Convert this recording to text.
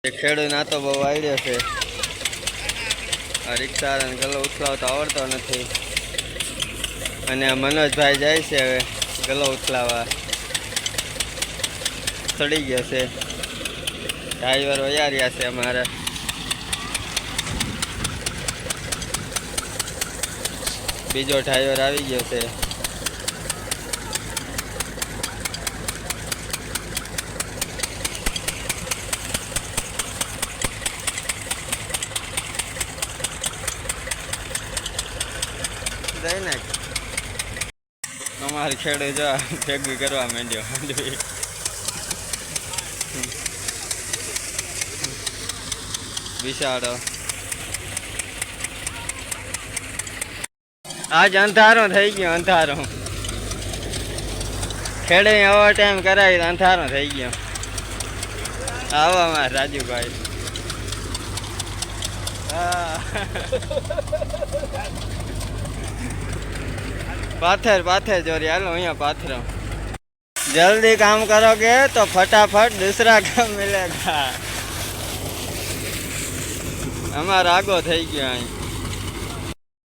ખેડૂત ના તો બહુ આઈડિયો છે. આ રિક્ષા ગલો ઉથલાવતો આવડતો નથી અને મનોજભાઈ જાય છે હવે ગલો ઉથલાવા. ચડી ગયો છે. ડ્રાઈવર વયા રહ્યા છે અમારે. બીજો ડ્રાઈવર આવી ગયો છે. જઈને અમારે ખેડૂત જો ભેગું કરવા માંડ્યો. બિસાડો આજ અંધારો થઈ ગયો. અંધારો ખેડે ઓવર ટાઈમ કરાવી અંધારો થઈ ગયો. આવો અમારે રાજુભાઈ. પાથર પાથર જોરી હાલો અહીંયા પાથરો. जल्दी काम करोगे तो फटाफट दूसरा काम मिलेगा. हमारा आगो થઈ ગયો અહીં.